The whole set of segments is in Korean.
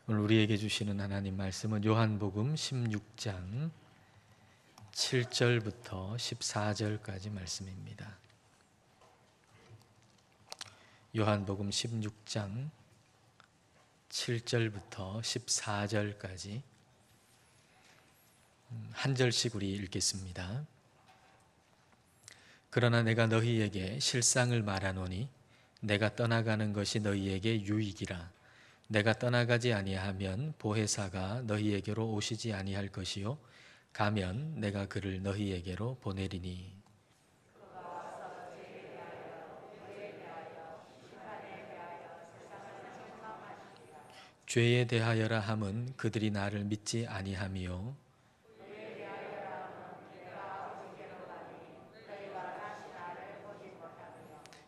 오늘 우리에게 주시는 하나님 말씀은 요한복음 16장 7절부터 14절까지 말씀입니다. 요한복음 16장 7절부터 14절까지 한 절씩 우리 읽겠습니다. 그러나 내가 너희에게 실상을 말하노니 내가 떠나가는 것이 너희에게 유익이라. 내가 떠나가지 아니하면 보혜사가 너희에게로 오시지 아니할 것이요 가면 내가 그를 너희에게로 보내리니. 죄에 대하여라 함은 그들이 나를 믿지 아니함이요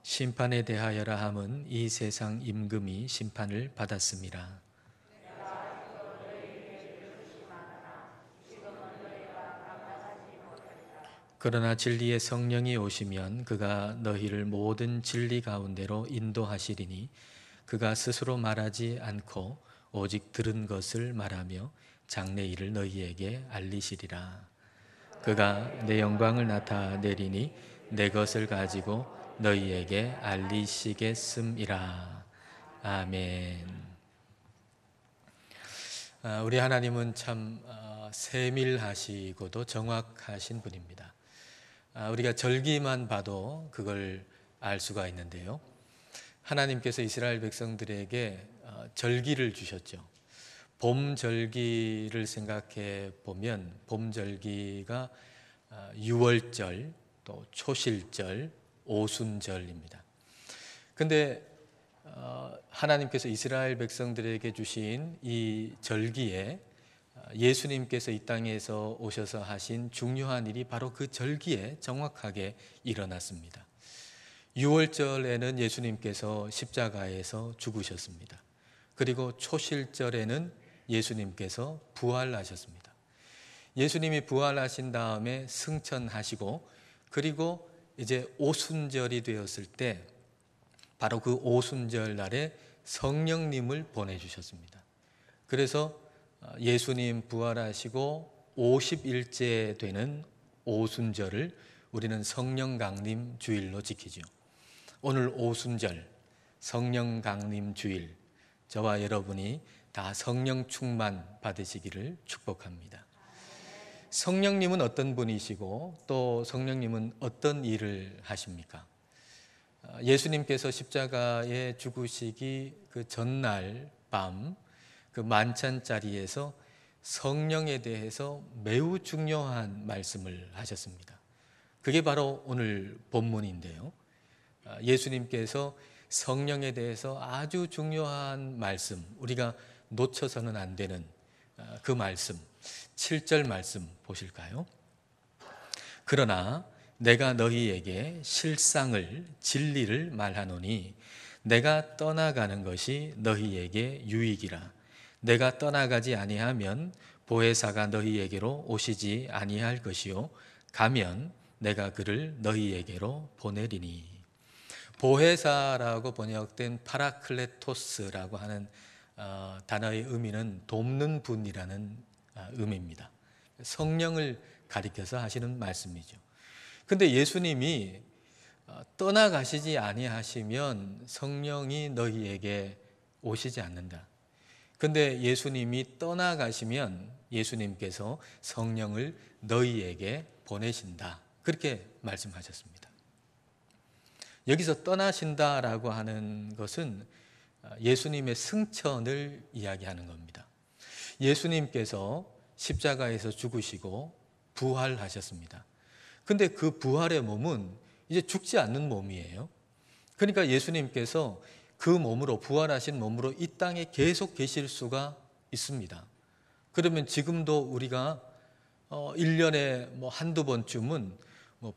심판에 대하여라 함은 이 세상 임금이 심판을 받았음이라. 그러나 진리의 성령이 오시면 그가 너희를 모든 진리 가운데로 인도하시리니 그가 스스로 말하지 않고 오직 들은 것을 말하며 장래일을 너희에게 알리시리라. 그가 내 영광을 나타내리니 내 것을 가지고 너희에게 알리시겠음이라. 아멘. 우리 하나님은 참 세밀하시고도 정확하신 분입니다. 우리가 절기만 봐도 그걸 알 수가 있는데요. 하나님께서 이스라엘 백성들에게 절기를 주셨죠. 봄 절기를 생각해 보면 봄 절기가 유월절, 또 초실절, 오순절입니다. 근데 하나님께서 이스라엘 백성들에게 주신 이 절기에 예수님께서 이 땅에서 오셔서 하신 중요한 일이 바로 그 절기에 정확하게 일어났습니다. 6월절에는 예수님께서 십자가에서 죽으셨습니다. 그리고 초실절에는 예수님께서 부활하셨습니다. 예수님이 부활하신 다음에 승천하시고 그리고 이제 오순절이 되었을 때 바로 그 오순절 날에 성령님을 보내주셨습니다. 그래서 예수님 부활하시고 50일째 되는 오순절을 우리는 성령 강림 주일로 지키죠. 오늘 오순절 성령 강림 주일, 저와 여러분이 다 성령 충만 받으시기를 축복합니다. 성령님은 어떤 분이시고 또 성령님은 어떤 일을 하십니까? 예수님께서 십자가에 죽으시기 그 전날 밤 그 만찬자리에서 성령에 대해서 매우 중요한 말씀을 하셨습니다. 그게 바로 오늘 본문인데요. 예수님께서 성령에 대해서 아주 중요한 말씀, 우리가 놓쳐서는 안 되는 그 말씀, 7절 말씀 보실까요? 그러나 내가 너희에게 실상을, 진리를 말하노니 내가 떠나가는 것이 너희에게 유익이라. 내가 떠나가지 아니하면 보혜사가 너희에게로 오시지 아니할 것이요 가면 내가 그를 너희에게로 보내리니. 보혜사라고 번역된 파라클레토스라고 하는 단어의 의미는 돕는 분이라는 의미입니다. 성령을 가리켜서 하시는 말씀이죠. 근데 예수님이 떠나가시지 아니하시면 성령이 너희에게 오시지 않는다. 근데 예수님이 떠나가시면 예수님께서 성령을 너희에게 보내신다. 그렇게 말씀하셨습니다. 여기서 떠나신다라고 하는 것은 예수님의 승천을 이야기하는 겁니다. 예수님께서 십자가에서 죽으시고 부활하셨습니다. 근데 그 부활의 몸은 이제 죽지 않는 몸이에요. 그러니까 예수님께서 그 몸으로, 부활하신 몸으로 이 땅에 계속 계실 수가 있습니다. 그러면 지금도 우리가 1년에 한두 번쯤은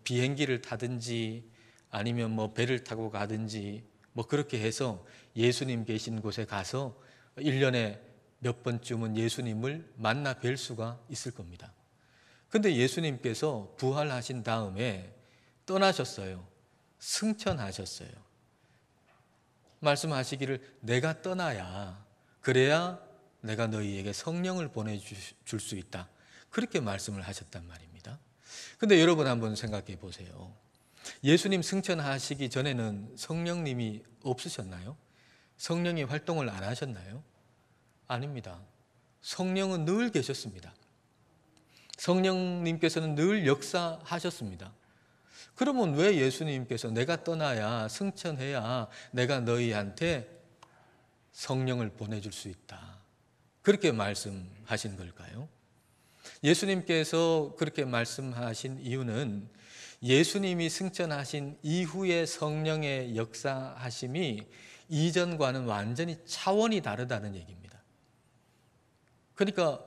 비행기를 타든지 아니면 배를 타고 가든지 그렇게 해서 예수님 계신 곳에 가서 1년에 몇 번쯤은 예수님을 만나 뵐 수가 있을 겁니다. 근데 예수님께서 부활하신 다음에 떠나셨어요. 승천하셨어요. 말씀하시기를 내가 떠나야, 그래야 내가 너희에게 성령을 보내줄 수 있다. 그렇게 말씀을 하셨단 말입니다. 근데 여러분 한번 생각해 보세요. 예수님 승천하시기 전에는 성령님이 없으셨나요? 성령이 활동을 안 하셨나요? 아닙니다. 성령은 늘 계셨습니다. 성령님께서는 늘 역사하셨습니다. 그러면 왜 예수님께서 내가 떠나야, 승천해야 내가 너희한테 성령을 보내줄 수 있다, 그렇게 말씀하신 걸까요? 예수님께서 그렇게 말씀하신 이유는 예수님이 승천하신 이후의 성령의 역사하심이 이전과는 완전히 차원이 다르다는 얘기입니다. 그러니까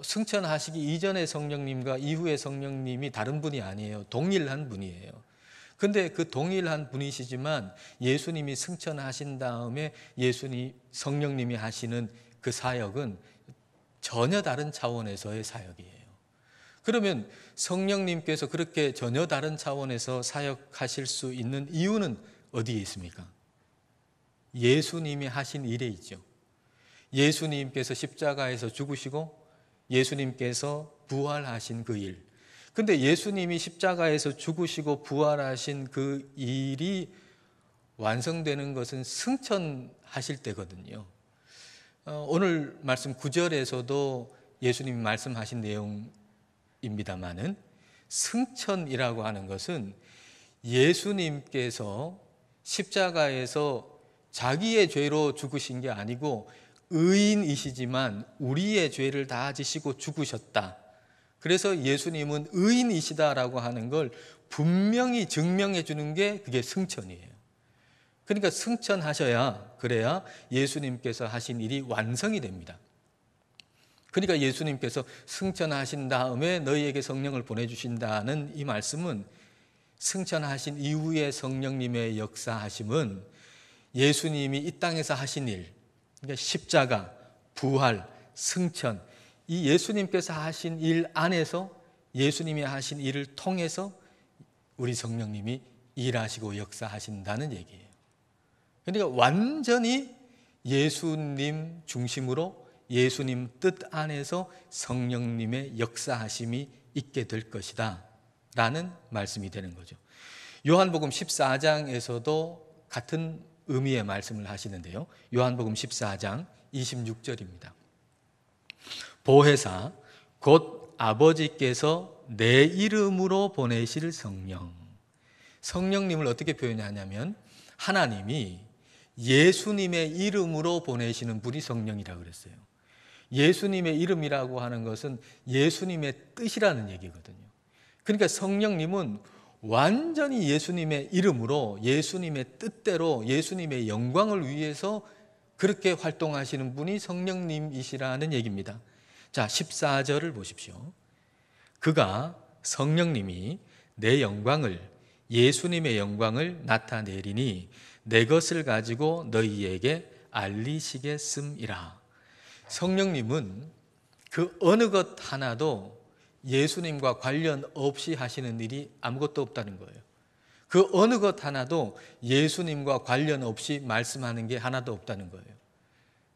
승천하시기 이전의 성령님과 이후의 성령님이 다른 분이 아니에요. 동일한 분이에요. 근데 그 동일한 분이시지만 예수님이 승천하신 다음에 성령님이 하시는 그 사역은 전혀 다른 차원에서의 사역이에요. 그러면 성령님께서 그렇게 전혀 다른 차원에서 사역하실 수 있는 이유는 어디에 있습니까? 예수님이 하신 일에 있죠. 예수님께서 십자가에서 죽으시고 예수님께서 부활하신 그 일. 근데 예수님이 십자가에서 죽으시고 부활하신 그 일이 완성되는 것은 승천하실 때거든요. 오늘 말씀 9절에서도 예수님이 말씀하신 내용입니다만은 승천이라고 하는 것은 예수님께서 십자가에서 자기의 죄로 죽으신 게 아니고 의인이시지만 우리의 죄를 다 지시고 죽으셨다. 그래서 예수님은 의인이시다라고 하는 걸 분명히 증명해 주는 게 그게 승천이에요. 그러니까 승천하셔야, 그래야 예수님께서 하신 일이 완성이 됩니다. 그러니까 예수님께서 승천하신 다음에 너희에게 성령을 보내주신다는 이 말씀은 승천하신 이후에 성령님의 역사하심은 예수님이 이 땅에서 하신 일, 그러니까 십자가, 부활, 승천, 이 예수님께서 하신 일 안에서 예수님이 하신 일을 통해서 우리 성령님이 일하시고 역사하신다는 얘기예요. 그러니까 완전히 예수님 중심으로 예수님 뜻 안에서 성령님의 역사하심이 있게 될 것이다 라는 말씀이 되는 거죠. 요한복음 14장에서도 같은 의미의 말씀을 하시는데요. 요한복음 14장 26절입니다. 보혜사 곧 아버지께서 내 이름으로 보내실 성령. 성령님을 어떻게 표현하냐면 하나님이 예수님의 이름으로 보내시는 분이 성령이라고 그랬어요. 예수님의 이름이라고 하는 것은 예수님의 뜻이라는 얘기거든요. 그러니까 성령님은 완전히 예수님의 이름으로 예수님의 뜻대로 예수님의 영광을 위해서 그렇게 활동하시는 분이 성령님이시라는 얘기입니다. 자, 14절을 보십시오. 그가 성령님이 내 영광을, 예수님의 영광을 나타내리니 내 것을 가지고 너희에게 알리시겠음이라. 성령님은 그 어느 것 하나도 예수님과 관련 없이 하시는 일이 아무것도 없다는 거예요. 그 어느 것 하나도 예수님과 관련 없이 말씀하는 게 하나도 없다는 거예요.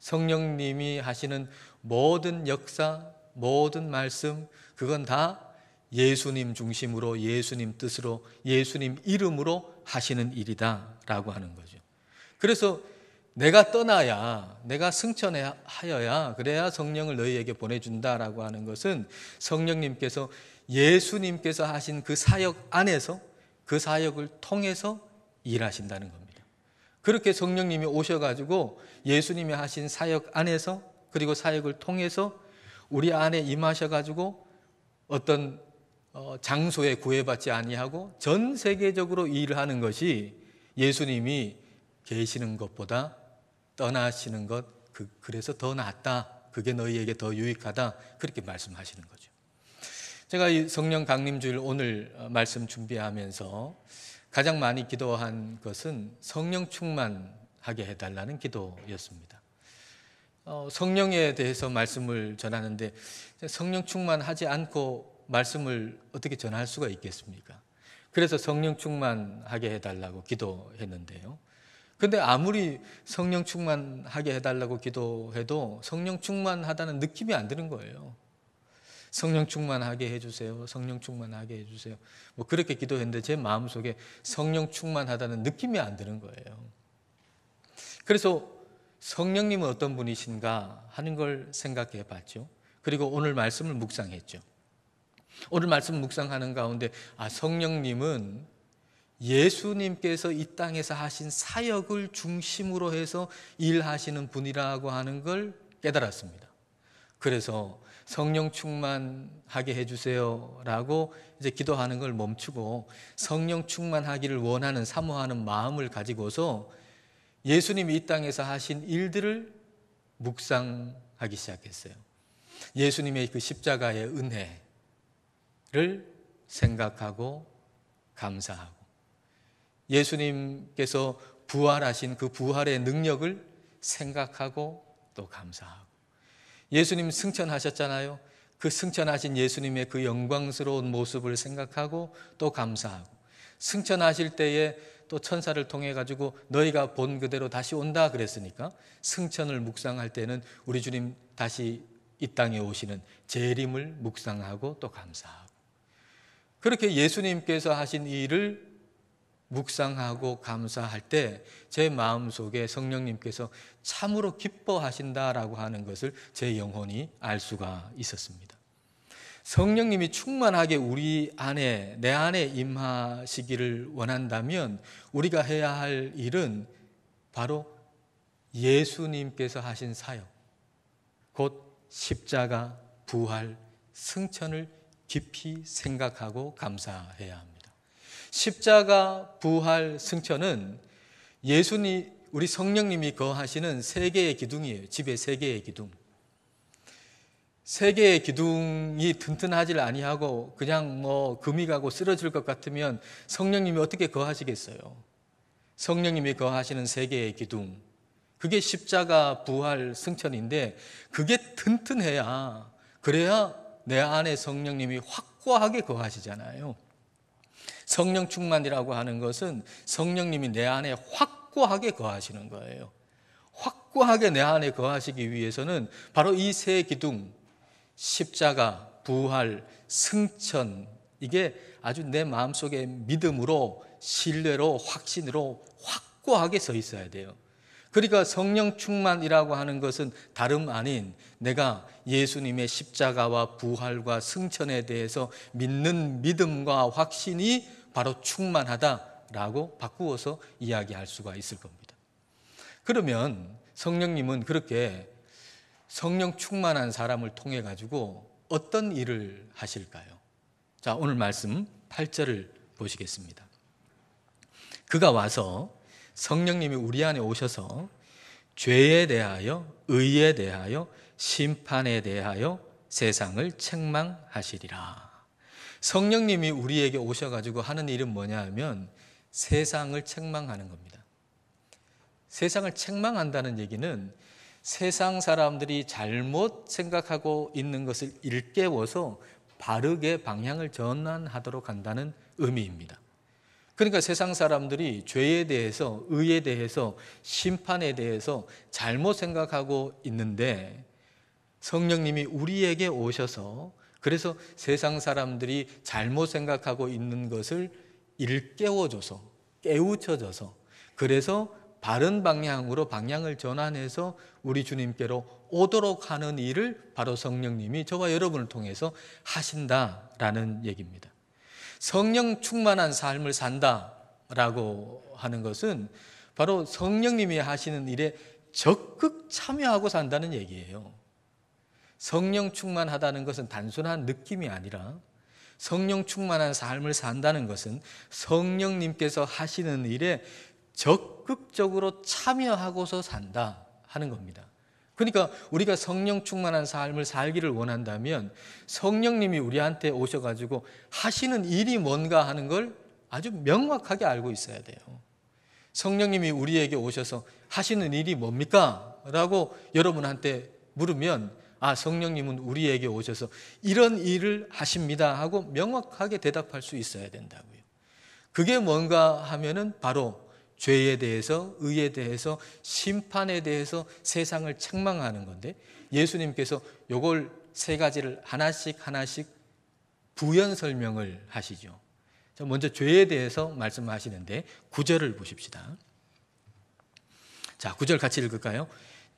성령님이 하시는 모든 역사, 모든 말씀, 그건 다 예수님 중심으로, 예수님 뜻으로, 예수님 이름으로 하시는 일이다라고 하는 거죠. 그래서 내가 떠나야, 내가 승천하여야, 그래야 성령을 너희에게 보내준다라고 하는 것은 성령님께서 예수님께서 하신 그 사역 안에서, 그 사역을 통해서 일하신다는 겁니다. 그렇게 성령님이 오셔가지고 예수님이 하신 사역 안에서, 그리고 사역을 통해서 우리 안에 임하셔가지고 어떤 장소에 구애받지 아니하고 전 세계적으로 일을 하는 것이 예수님이 계시는 것보다 떠나시는 것, 그래서 더 낫다, 그게 너희에게 더 유익하다, 그렇게 말씀하시는 거죠. 제가 이 성령 강림주일 오늘 말씀 준비하면서 가장 많이 기도한 것은 성령 충만하게 해달라는 기도였습니다. 성령에 대해서 말씀을 전하는데 성령 충만하지 않고 말씀을 어떻게 전할 수가 있겠습니까? 그래서 성령 충만하게 해달라고 기도했는데요. 근데 아무리 성령 충만하게 해달라고 기도해도 성령 충만하다는 느낌이 안 드는 거예요. 성령 충만하게 해주세요. 성령 충만하게 해주세요. 뭐 그렇게 기도했는데 제 마음속에 성령 충만하다는 느낌이 안 드는 거예요. 그래서 성령님은 어떤 분이신가 하는 걸 생각해 봤죠. 그리고 오늘 말씀을 묵상했죠. 오늘 말씀 묵상하는 가운데 성령님은 예수님께서 이 땅에서 하신 사역을 중심으로 해서 일하시는 분이라고 하는 걸 깨달았습니다. 그래서 성령 충만하게 해주세요 라고 이제 기도하는 걸 멈추고 성령 충만하기를 원하는 사모하는 마음을 가지고서 예수님이 이 땅에서 하신 일들을 묵상하기 시작했어요. 예수님의 그 십자가의 은혜를 생각하고 감사하고 예수님께서 부활하신 그 부활의 능력을 생각하고 또 감사하고 예수님 승천하셨잖아요. 그 승천하신 예수님의 그 영광스러운 모습을 생각하고 또 감사하고 승천하실 때에 또 천사를 통해 가지고 너희가 본 그대로 다시 온다 그랬으니까 승천을 묵상할 때는 우리 주님 다시 이 땅에 오시는 재림을 묵상하고 또 감사하고 그렇게 예수님께서 하신 일을 묵상하고 감사할 때 제 마음속에 성령님께서 참으로 기뻐하신다라고 하는 것을 제 영혼이 알 수가 있었습니다. 성령님이 충만하게 우리 안에 내 안에 임하시기를 원한다면 우리가 해야 할 일은 바로 예수님께서 하신 사역 곧 십자가, 부활, 승천을 깊이 생각하고 감사해야 합니다. 십자가, 부활, 승천은 우리 성령님이 거하시는 세 개의 기둥이에요. 집에 세 개의 기둥. 세 개의 기둥이 튼튼하지 아니하고 그냥 금이 가고 쓰러질 것 같으면 성령님이 어떻게 거하시겠어요? 성령님이 거하시는 세 개의 기둥. 그게 십자가, 부활, 승천인데 그게 튼튼해야 그래야 내 안에 성령님이 확고하게 거하시잖아요. 성령 충만이라고 하는 것은 성령님이 내 안에 확고하게 거하시는 거예요. 확고하게 내 안에 거하시기 위해서는 바로 이 세 기둥, 십자가, 부활, 승천 이게 아주 내 마음속에 믿음으로 신뢰로 확신으로 확고하게 서 있어야 돼요. 그러니까 성령 충만이라고 하는 것은 다름 아닌 내가 예수님의 십자가와 부활과 승천에 대해서 믿는 믿음과 확신이 바로 충만하다라고 바꾸어서 이야기할 수가 있을 겁니다. 그러면 성령님은 그렇게 성령 충만한 사람을 통해 가지고 어떤 일을 하실까요? 자, 오늘 말씀 8절을 보시겠습니다. 그가 와서 성령님이 우리 안에 오셔서 죄에 대하여 의에 대하여 심판에 대하여 세상을 책망하시리라. 성령님이 우리에게 오셔가지고 하는 일은 뭐냐 하면 세상을 책망하는 겁니다. 세상을 책망한다는 얘기는 세상 사람들이 잘못 생각하고 있는 것을 일깨워서 바르게 방향을 전환하도록 한다는 의미입니다. 그러니까 세상 사람들이 죄에 대해서, 의에 대해서, 심판에 대해서 잘못 생각하고 있는데 성령님이 우리에게 오셔서 그래서 세상 사람들이 잘못 생각하고 있는 것을 일깨워줘서, 깨우쳐줘서 그래서 바른 방향으로 방향을 전환해서 우리 주님께로 오도록 하는 일을 바로 성령님이 저와 여러분을 통해서 하신다라는 얘기입니다. 성령 충만한 삶을 산다라고 하는 것은 바로 성령님이 하시는 일에 적극 참여하고 산다는 얘기예요. 성령 충만하다는 것은 단순한 느낌이 아니라 성령 충만한 삶을 산다는 것은 성령님께서 하시는 일에 적극적으로 참여하고서 산다 하는 겁니다. 그러니까 우리가 성령 충만한 삶을 살기를 원한다면 성령님이 우리한테 오셔가지고 하시는 일이 뭔가 하는 걸 아주 명확하게 알고 있어야 돼요. 성령님이 우리에게 오셔서 하시는 일이 뭡니까? 라고 여러분한테 물으면 성령님은 우리에게 오셔서 이런 일을 하십니다 하고 명확하게 대답할 수 있어야 된다고요. 그게 뭔가 하면은 바로 죄에 대해서, 의에 대해서, 심판에 대해서 세상을 책망하는 건데 예수님께서 요걸 세 가지를 하나씩 부연 설명을 하시죠. 먼저 죄에 대해서 말씀하시는데 9절을 보십시다. 자, 9절 같이 읽을까요?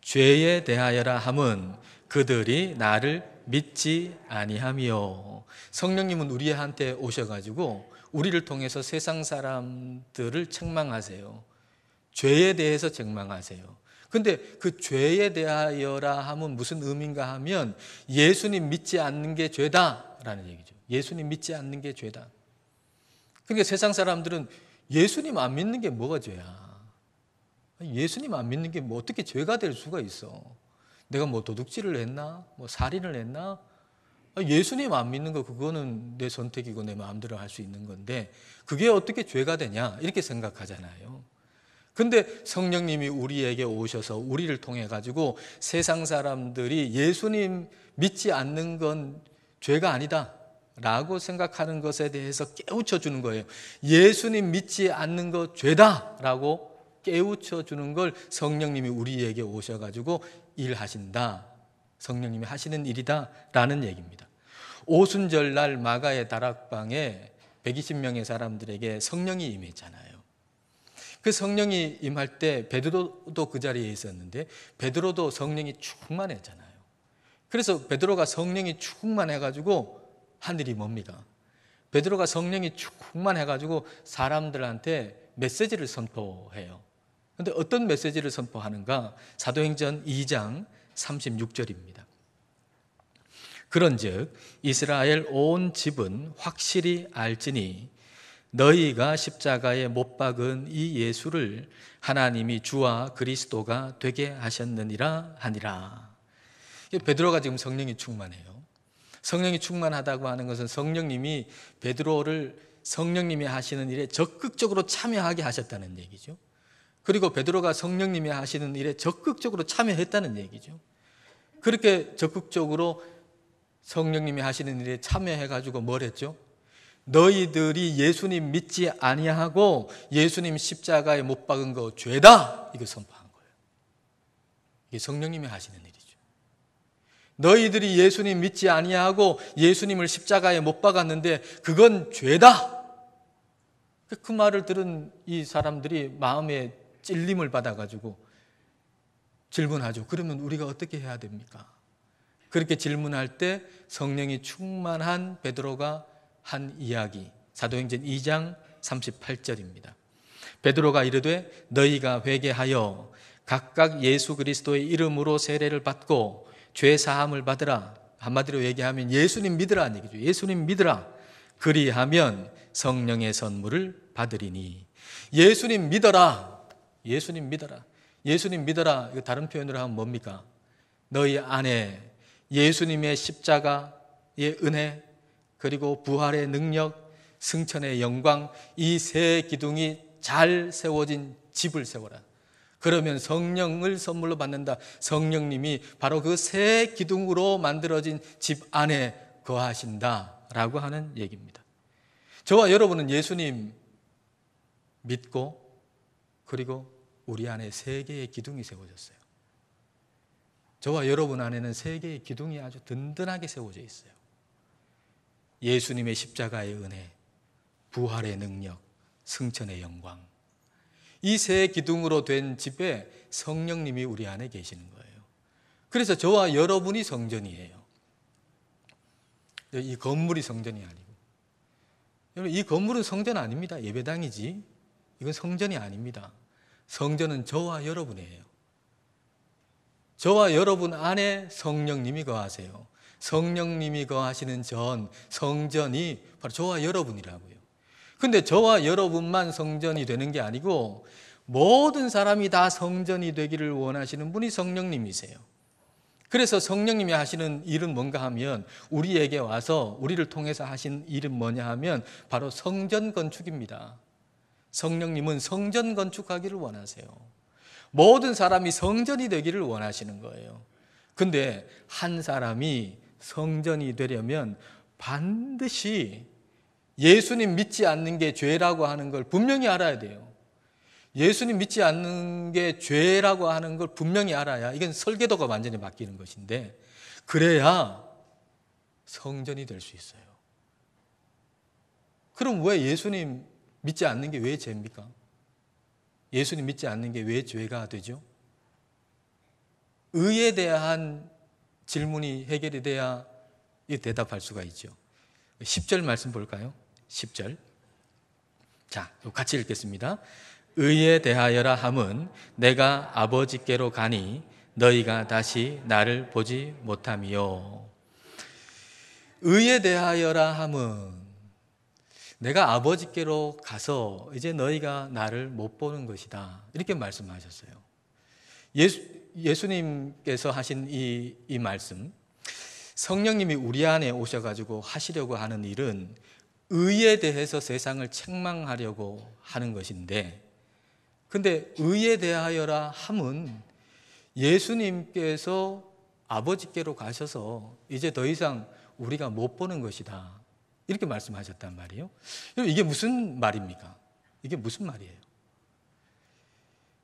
죄에 대하여라 함은 그들이 나를 믿지 아니하며. 성령님은 우리한테 오셔가지고 우리를 통해서 세상 사람들을 책망하세요. 죄에 대해서 책망하세요. 근데 그 죄에 대하여라 하면 무슨 의미인가 하면 예수님 믿지 않는 게 죄다라는 얘기죠. 예수님 믿지 않는 게 죄다. 그러니까 세상 사람들은 예수님 안 믿는 게 뭐가 죄야? 예수님 안 믿는 게 뭐 어떻게 죄가 될 수가 있어? 내가 뭐 도둑질을 했나? 뭐 살인을 했나? 예수님 안 믿는 거 그거는 내 선택이고 내 마음대로 할 수 있는 건데 그게 어떻게 죄가 되냐? 이렇게 생각하잖아요. 근데 성령님이 우리에게 오셔서 우리를 통해 가지고 세상 사람들이 예수님 믿지 않는 건 죄가 아니다 라고 생각하는 것에 대해서 깨우쳐 주는 거예요. 예수님 믿지 않는 거 죄다 라고 깨우쳐 주는 걸 성령님이 우리에게 오셔가지고 일하신다. 성령님이 하시는 일이다 라는 얘기입니다. 오순절날 마가의 다락방에 120명의 사람들에게 성령이 임했잖아요. 그 성령이 임할 때 베드로도 그 자리에 있었는데 베드로도 성령이 충만했잖아요. 그래서 베드로가 성령이 충만해가지고 한 일이 뭡니까? 베드로가 성령이 충만해가지고 사람들한테 메시지를 선포해요. 그런데 어떤 메시지를 선포하는가? 사도행전 2장 36절입니다. 그런즉 이스라엘 온 집은 확실히 알지니 너희가 십자가에 못 박은 이 예수를 하나님이 주와 그리스도가 되게 하셨느니라 하니라. 베드로가 지금 성령이 충만해요. 성령이 충만하다고 하는 것은 성령님이 베드로를 성령님이 하시는 일에 적극적으로 참여하게 하셨다는 얘기죠. 그리고 베드로가 성령님이 하시는 일에 적극적으로 참여했다는 얘기죠. 그렇게 적극적으로 성령님이 하시는 일에 참여해가지고 뭘 했죠? 너희들이 예수님 믿지 아니하고 예수님 십자가에 못 박은 거 죄다! 이거 선포한 거예요. 이게 성령님이 하시는 일이죠. 너희들이 예수님 믿지 아니하고 예수님을 십자가에 못 박았는데 그건 죄다! 그 말을 들은 이 사람들이 마음에 찔림을 받아가지고 질문하죠. 그러면 우리가 어떻게 해야 됩니까? 그렇게 질문할 때 성령이 충만한 베드로가 한 이야기, 사도행전 2장 38절입니다. 베드로가 이르되 너희가 회개하여 각각 예수 그리스도의 이름으로 세례를 받고 죄 사함을 받으라. 한마디로 얘기하면 예수님 믿으라는 얘기죠. 예수님 믿으라. 그리하면 성령의 선물을 받으리니. 예수님 믿어라. 예수님 믿어라. 예수님 믿어라. 이거 다른 표현으로 하면 뭡니까? 너희 안에 예수님의 십자가의 은혜, 그리고 부활의 능력, 승천의 영광, 이 세 기둥이 잘 세워진 집을 세워라. 그러면 성령을 선물로 받는다. 성령님이 바로 그 세 기둥으로 만들어진 집 안에 거하신다라고 하는 얘기입니다. 저와 여러분은 예수님 믿고 그리고 우리 안에 세 개의 기둥이 세워졌어요. 저와 여러분 안에는 세 개의 기둥이 아주 든든하게 세워져 있어요. 예수님의 십자가의 은혜, 부활의 능력, 승천의 영광. 이 세 기둥으로 된 집에 성령님이 우리 안에 계시는 거예요. 그래서 저와 여러분이 성전이에요. 이 건물이 성전이 아니고. 여러분, 이 건물은 성전 아닙니다. 예배당이지. 이건 성전이 아닙니다. 성전은 저와 여러분이에요. 저와 여러분 안에 성령님이 거하세요. 성령님이 거하시는 성전이 바로 저와 여러분이라고요. 근데 저와 여러분만 성전이 되는 게 아니고 모든 사람이 다 성전이 되기를 원하시는 분이 성령님이세요. 그래서 성령님이 하시는 일은 뭔가 하면 우리에게 와서 우리를 통해서 하신 일은 뭐냐 하면 바로 성전 건축입니다. 성령님은 성전 건축하기를 원하세요. 모든 사람이 성전이 되기를 원하시는 거예요. 근데 한 사람이 성전이 되려면 반드시 예수님 믿지 않는 게 죄라고 하는 걸 분명히 알아야 돼요. 예수님 믿지 않는 게 죄라고 하는 걸 분명히 알아야 이건 설계도가 완전히 바뀌는 것인데 그래야 성전이 될 수 있어요. 그럼 왜 예수님 믿지 않는 게 왜 죄입니까? 예수님 믿지 않는 게 왜 죄가 되죠? 의에 대한 질문이 해결이 돼야 대답할 수가 있죠. 10절 말씀 볼까요? 10절. 자, 같이 읽겠습니다. 의에 대하여라 함은 내가 아버지께로 가니 너희가 다시 나를 보지 못함이요. 의에 대하여라 함은 내가 아버지께로 가서 이제 너희가 나를 못 보는 것이다. 이렇게 말씀하셨어요. 예수님께서 하신 이 말씀, 성령님이 우리 안에 오셔가지고 하시려고 하는 일은 의에 대해서 세상을 책망하려고 하는 것인데, 근데 의에 대하여라 함은 예수님께서 아버지께로 가셔서 이제 더 이상 우리가 못 보는 것이다. 이렇게 말씀하셨단 말이에요. 이게 무슨 말입니까? 이게 무슨 말이에요?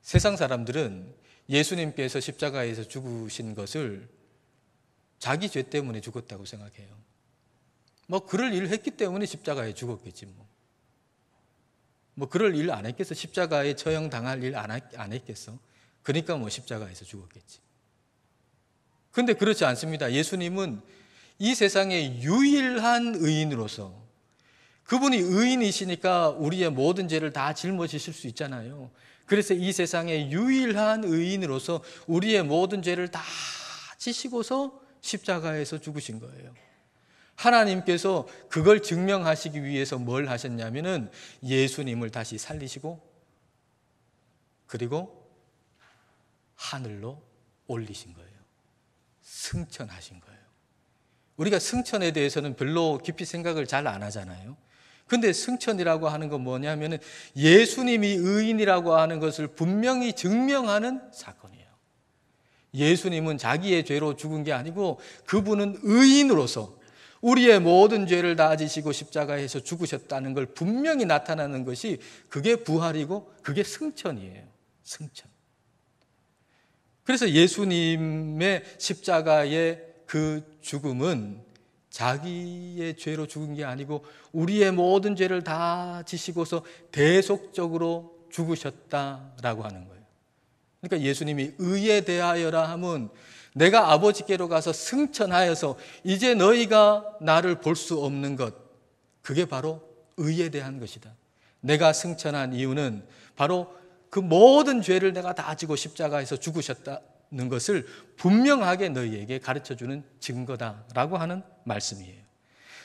세상 사람들은 예수님께서 십자가에서 죽으신 것을 자기 죄 때문에 죽었다고 생각해요. 그럴 일 했기 때문에 십자가에 죽었겠지 그럴 일 안 했겠어? 십자가에 처형당할 일 안 했겠어? 그러니까 십자가에서 죽었겠지. 근데 그렇지 않습니다. 예수님은 이 세상의 유일한 의인으로서, 그분이 의인이시니까 우리의 모든 죄를 다 짊어지실 수 있잖아요. 그래서 이 세상의 유일한 의인으로서 우리의 모든 죄를 다 지시고서 십자가에서 죽으신 거예요. 하나님께서 그걸 증명하시기 위해서 뭘 하셨냐면은 예수님을 다시 살리시고 그리고 하늘로 올리신 거예요. 승천하신 거예요. 우리가 승천에 대해서는 별로 깊이 생각을 잘 안 하잖아요. 근데 승천이라고 하는 건 뭐냐면은 예수님이 의인이라고 하는 것을 분명히 증명하는 사건이에요. 예수님은 자기의 죄로 죽은 게 아니고 그분은 의인으로서 우리의 모든 죄를 다 지시고 십자가에서 죽으셨다는 걸 분명히 나타나는 것이 그게 부활이고 그게 승천이에요. 승천. 그래서 예수님의 십자가의 그 죽음은 자기의 죄로 죽은 게 아니고 우리의 모든 죄를 다 지시고서 대속적으로 죽으셨다라고 하는 거예요. 그러니까 예수님이 의에 대하여라 함은 내가 아버지께로 가서 승천하여서 이제 너희가 나를 볼 수 없는 것, 그게 바로 의에 대한 것이다. 내가 승천한 이유는 바로 그 모든 죄를 내가 다 지고 십자가에서 죽으셨다는 것을 분명하게 너희에게 가르쳐주는 증거다라고 하는 말씀이에요.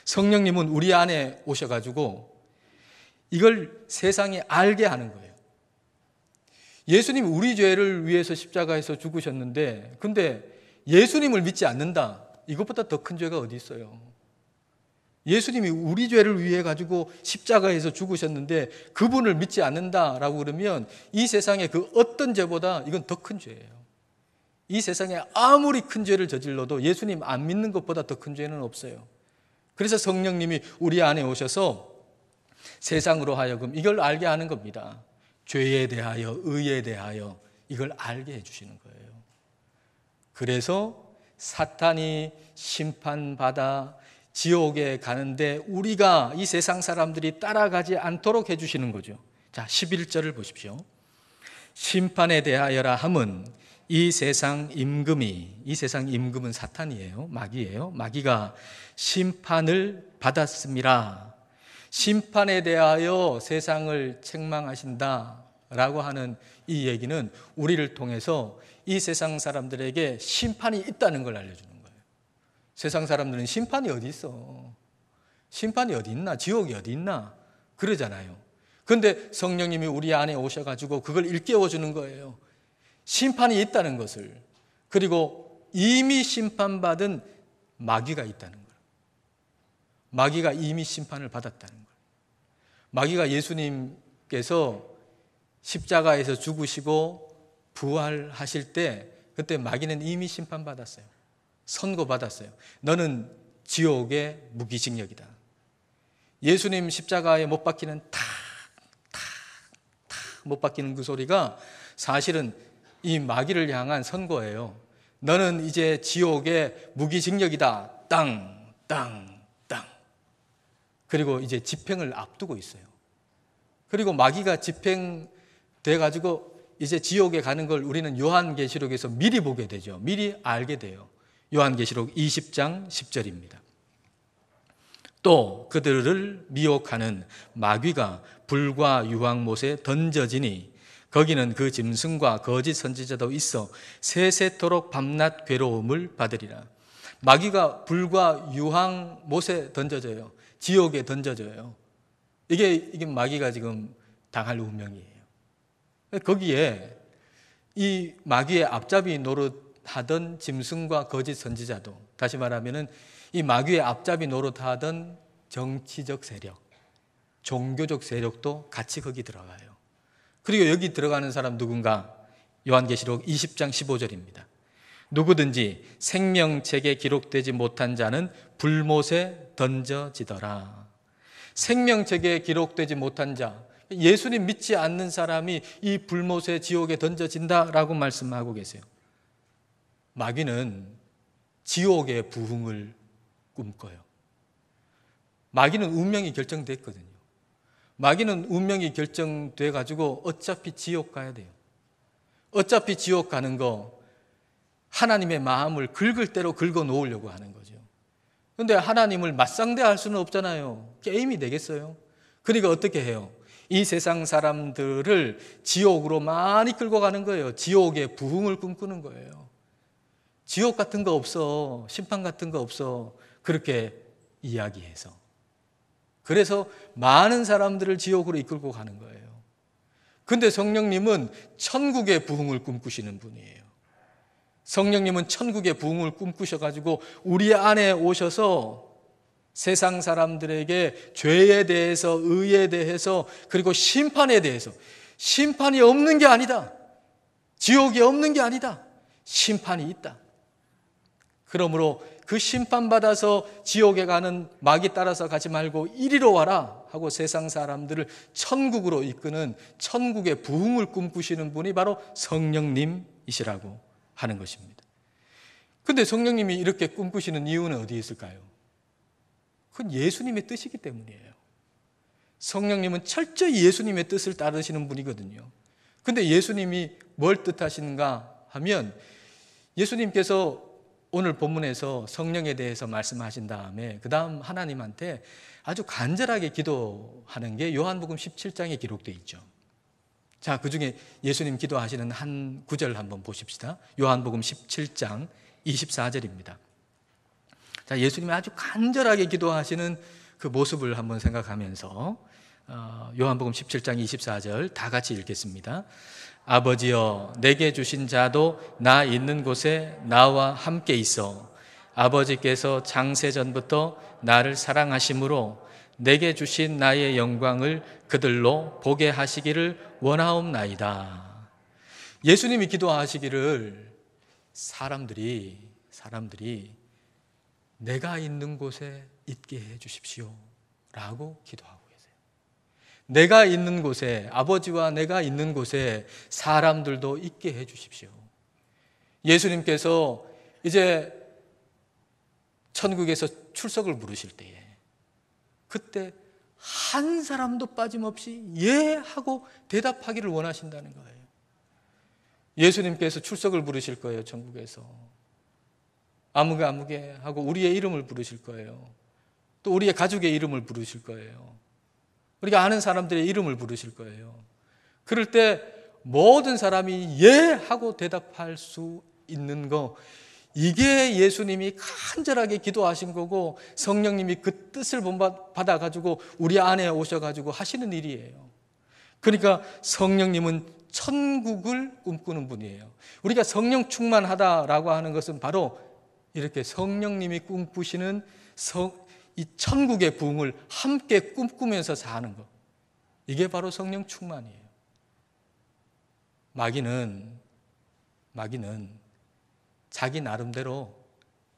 성령님은 우리 안에 오셔가지고 이걸 세상에 알게 하는 거예요. 예수님이 우리 죄를 위해서 십자가에서 죽으셨는데 근데 예수님을 믿지 않는다. 이것보다 더 큰 죄가 어디 있어요? 예수님이 우리 죄를 위해 가지고 십자가에서 죽으셨는데 그분을 믿지 않는다라고 그러면 이 세상의 그 어떤 죄보다 이건 더 큰 죄예요. 이 세상에 아무리 큰 죄를 저질러도 예수님 안 믿는 것보다 더 큰 죄는 없어요. 그래서 성령님이 우리 안에 오셔서 세상으로 하여금 이걸 알게 하는 겁니다. 죄에 대하여, 의에 대하여 이걸 알게 해주시는 거예요. 그래서 사탄이 심판받아 지옥에 가는데 우리가 이 세상 사람들이 따라가지 않도록 해주시는 거죠. 자, 11절을 보십시오. 심판에 대하여라 함은 이 세상 임금은 사탄이에요. 마귀예요. 마귀가 심판을 받았습니다. 심판에 대하여 세상을 책망하신다라고 하는 이 얘기는 우리를 통해서 이 세상 사람들에게 심판이 있다는 걸 알려주는 거예요. 세상 사람들은 심판이 어디 있어? 심판이 어디 있나? 지옥이 어디 있나? 그러잖아요. 그런데 성령님이 우리 안에 오셔가지고 그걸 일깨워주는 거예요. 심판이 있다는 것을. 그리고 이미 심판받은 마귀가 있다는 걸. 마귀가 이미 심판을 받았다는 걸. 마귀가 예수님께서 십자가에서 죽으시고 부활하실 때 그때 마귀는 이미 심판받았어요. 선고받았어요. 너는 지옥의 무기징역이다. 예수님 십자가에 못 박히는 탁 못 박히는 그 소리가 사실은 이 마귀를 향한 선고예요. 너는 이제 지옥의 무기징역이다. 땅, 땅, 땅. 그리고 이제 집행을 앞두고 있어요. 그리고 마귀가 집행돼 가지고 이제 지옥에 가는 걸 우리는 요한계시록에서 미리 보게 되죠. 미리 알게 돼요. 요한계시록 20장 10절입니다. 또 그들을 미혹하는 마귀가 불과 유황못에 던져지니 거기는 그 짐승과 거짓 선지자도 있어 세세토록 밤낮 괴로움을 받으리라. 마귀가 불과 유황못에 던져져요. 지옥에 던져져요. 이게 마귀가 지금 당할 운명이에요. 거기에 이 마귀의 앞잡이 노릇하던 짐승과 거짓 선지자도, 다시 말하면은 이 마귀의 앞잡이 노릇하던 정치적 세력, 종교적 세력도 같이 거기 들어가요. 그리고 여기 들어가는 사람 누군가? 요한계시록 20장 15절입니다. 누구든지 생명책에 기록되지 못한 자는 불못에 던져지더라. 생명책에 기록되지 못한 자, 예수님 믿지 않는 사람이 이 불못의 지옥에 던져진다라고 말씀하고 계세요. 마귀는 지옥의 부흥을 꿈꿔요. 마귀는 운명이 결정됐거든요. 마귀는 운명이 결정돼 가지고 어차피 지옥 가야 돼요. 어차피 지옥 가는 거 하나님의 마음을 긁을 대로 긁어 놓으려고 하는 거죠. 그런데 하나님을 맞상대할 수는 없잖아요. 게임이 되겠어요? 그러니까 어떻게 해요? 이 세상 사람들을 지옥으로 많이 끌고 가는 거예요. 지옥의 부흥을 꿈꾸는 거예요. 지옥 같은 거 없어. 심판 같은 거 없어. 그렇게 이야기해서. 그래서 많은 사람들을 지옥으로 이끌고 가는 거예요. 근데 성령님은 천국의 부흥을 꿈꾸시는 분이에요. 성령님은 천국의 부흥을 꿈꾸셔가지고 우리 안에 오셔서 세상 사람들에게 죄에 대해서, 의에 대해서, 그리고 심판에 대해서, 심판이 없는 게 아니다. 지옥이 없는 게 아니다. 심판이 있다. 그러므로 그 심판받아서 지옥에 가는 마귀 따라서 가지 말고 이리로 와라 하고 세상 사람들을 천국으로 이끄는 천국의 부흥을 꿈꾸시는 분이 바로 성령님이시라고 하는 것입니다. 그런데 성령님이 이렇게 꿈꾸시는 이유는 어디에 있을까요? 그건 예수님의 뜻이기 때문이에요. 성령님은 철저히 예수님의 뜻을 따르시는 분이거든요. 그런데 예수님이 뭘 뜻하시는가 하면 예수님께서 오늘 본문에서 성령에 대해서 말씀하신 다음에 그 다음 하나님한테 아주 간절하게 기도하는 게 요한복음 17장에 기록되어 있죠. 자, 그 중에 예수님 기도하시는 한 구절 한번 보십시다. 요한복음 17장 24절입니다. 자, 예수님이 아주 간절하게 기도하시는 그 모습을 한번 생각하면서 요한복음 17장 24절 다 같이 읽겠습니다. 아버지여, 내게 주신 자도 나 있는 곳에 나와 함께 있어 아버지께서 창세전부터 나를 사랑하심으로 내게 주신 나의 영광을 그들로 보게 하시기를 원하옵나이다. 예수님이 기도하시기를 사람들이 내가 있는 곳에 있게 해 주십시오 라고 기도하고 계세요. 내가 있는 곳에, 아버지와 내가 있는 곳에 사람들도 있게 해 주십시오. 예수님께서 이제 천국에서 출석을 부르실 때에 그때 한 사람도 빠짐없이 예 하고 대답하기를 원하신다는 거예요. 예수님께서 출석을 부르실 거예요. 천국에서 아무개 하고 우리의 이름을 부르실 거예요. 또 우리의 가족의 이름을 부르실 거예요. 우리가 아는 사람들의 이름을 부르실 거예요. 그럴 때 모든 사람이 예 하고 대답할 수 있는 거, 이게 예수님이 간절하게 기도하신 거고 성령님이 그 뜻을 받아가지고 우리 안에 오셔가지고 하시는 일이에요. 그러니까 성령님은 천국을 꿈꾸는 분이에요. 우리가 성령 충만하다라고 하는 것은 바로 이렇게 성령님이 꿈꾸시는 이 천국의 부흥을 함께 꿈꾸면서 사는 것, 이게 바로 성령 충만이에요. 마귀는 자기 나름대로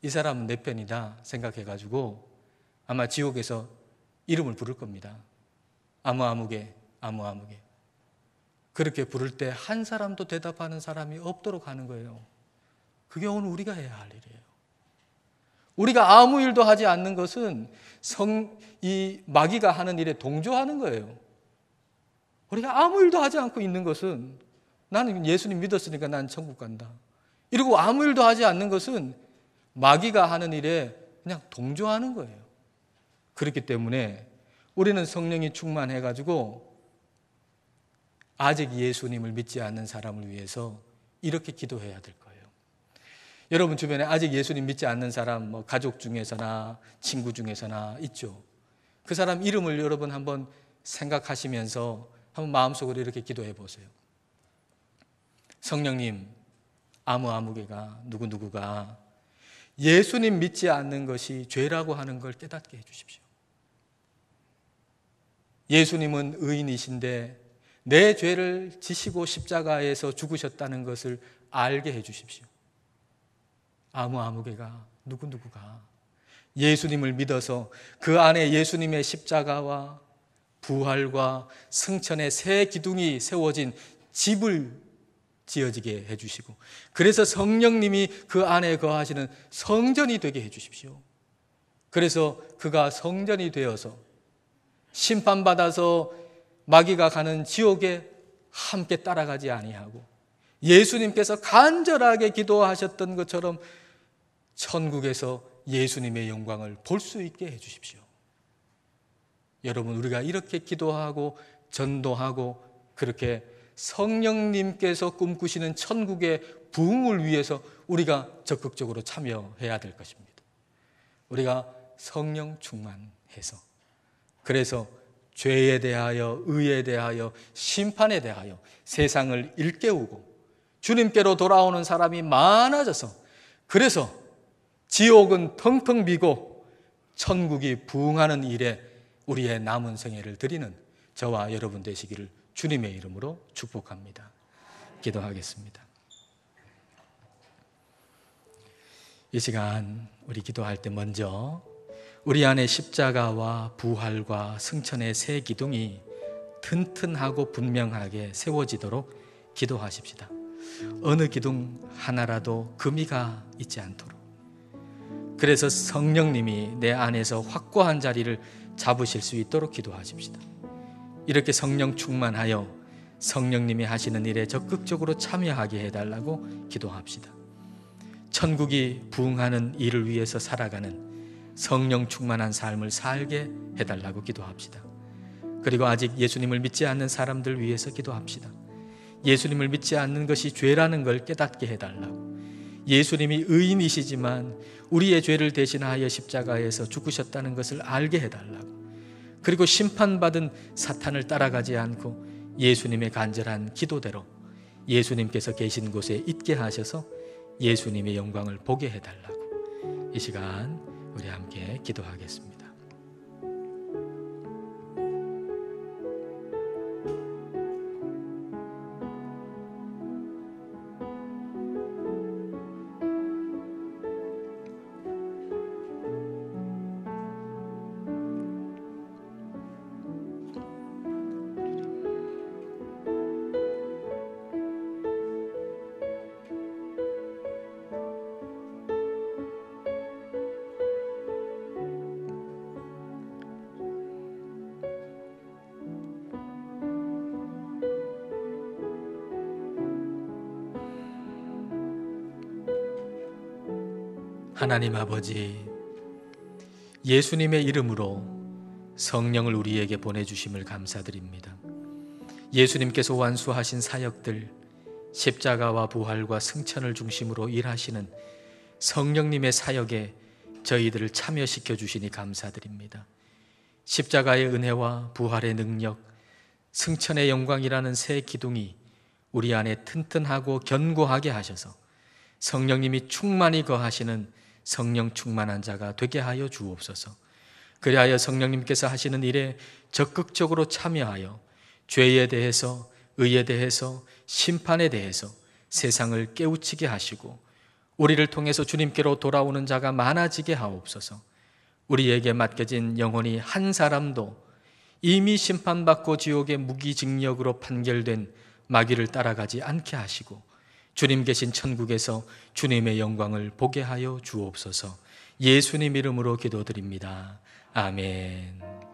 이 사람은 내 편이다 생각해가지고 아마 지옥에서 이름을 부를 겁니다. 아무개. 그렇게 부를 때 한 사람도 대답하는 사람이 없도록 하는 거예요. 그게 오늘 우리가 해야 할 일이에요. 우리가 아무 일도 하지 않는 것은 이 마귀가 하는 일에 동조하는 거예요. 우리가 아무 일도 하지 않고 있는 것은 나는 예수님 믿었으니까 난 천국 간다. 이러고 아무 일도 하지 않는 것은 마귀가 하는 일에 그냥 동조하는 거예요. 그렇기 때문에 우리는 성령이 충만해가지고 아직 예수님을 믿지 않는 사람을 위해서 이렇게 기도해야 될 거예요. 여러분 주변에 아직 예수님 믿지 않는 사람, 가족 중에서나 친구 중에서나 있죠. 그 사람 이름을 여러분 한번 생각하시면서 한번 마음속으로 이렇게 기도해 보세요. 성령님, 아무개가 누구누구가 예수님 믿지 않는 것이 죄라고 하는 걸 깨닫게 해 주십시오. 예수님은 의인이신데 내 죄를 지시고 십자가에서 죽으셨다는 것을 알게 해 주십시오. 아무개가 누구누구가 예수님을 믿어서 그 안에 예수님의 십자가와 부활과 승천의 새 기둥이 세워진 집을 지어지게 해주시고, 그래서 성령님이 그 안에 거하시는 성전이 되게 해주십시오. 그래서 그가 성전이 되어서 심판받아서 마귀가 가는 지옥에 함께 따라가지 아니하고 예수님께서 간절하게 기도하셨던 것처럼 천국에서 예수님의 영광을 볼 수 있게 해주십시오. 여러분, 우리가 이렇게 기도하고 전도하고 그렇게 성령님께서 꿈꾸시는 천국의 부흥을 위해서 우리가 적극적으로 참여해야 될 것입니다. 우리가 성령 충만해서, 그래서 죄에 대하여, 의에 대하여, 심판에 대하여 세상을 일깨우고 주님께로 돌아오는 사람이 많아져서, 그래서 지옥은 텅텅 비고 천국이 부흥하는 일에 우리의 남은 생애를 드리는 저와 여러분 되시기를 주님의 이름으로 축복합니다. 기도하겠습니다. 이 시간 우리 기도할 때 먼저 우리 안에 십자가와 부활과 승천의 새 기둥이 튼튼하고 분명하게 세워지도록 기도하십시다. 어느 기둥 하나라도 금이가 있지 않도록. 그래서 성령님이 내 안에서 확고한 자리를 잡으실 수 있도록 기도하십시다. 이렇게 성령 충만하여 성령님이 하시는 일에 적극적으로 참여하게 해달라고 기도합시다. 천국이 부흥하는 일을 위해서 살아가는 성령 충만한 삶을 살게 해달라고 기도합시다. 그리고 아직 예수님을 믿지 않는 사람들 위해서 기도합시다. 예수님을 믿지 않는 것이 죄라는 걸 깨닫게 해달라고. 예수님이 의인이시지만 우리의 죄를 대신하여 십자가에서 죽으셨다는 것을 알게 해달라고. 그리고 심판받은 사탄을 따라가지 않고 예수님의 간절한 기도대로 예수님께서 계신 곳에 있게 하셔서 예수님의 영광을 보게 해달라고. 이 시간 우리 함께 기도하겠습니다. 하나님 아버지, 예수님의 이름으로 성령을 우리에게 보내주심을 감사드립니다. 예수님께서 완수하신 사역들, 십자가와 부활과 승천을 중심으로 일하시는 성령님의 사역에 저희들을 참여시켜 주시니 감사드립니다. 십자가의 은혜와 부활의 능력, 승천의 영광이라는 새 기둥이 우리 안에 튼튼하고 견고하게 하셔서 성령님이 충만히 거하시는 성령 충만한 자가 되게 하여 주옵소서. 그리하여 성령님께서 하시는 일에 적극적으로 참여하여 죄에 대해서, 의에 대해서, 심판에 대해서 세상을 깨우치게 하시고 우리를 통해서 주님께로 돌아오는 자가 많아지게 하옵소서. 우리에게 맡겨진 영혼이 한 사람도 이미 심판받고 지옥의 무기징역으로 판결된 마귀를 따라가지 않게 하시고 주님 계신 천국에서 주님의 영광을 보게 하여 주옵소서. 예수님 이름으로 기도드립니다. 아멘.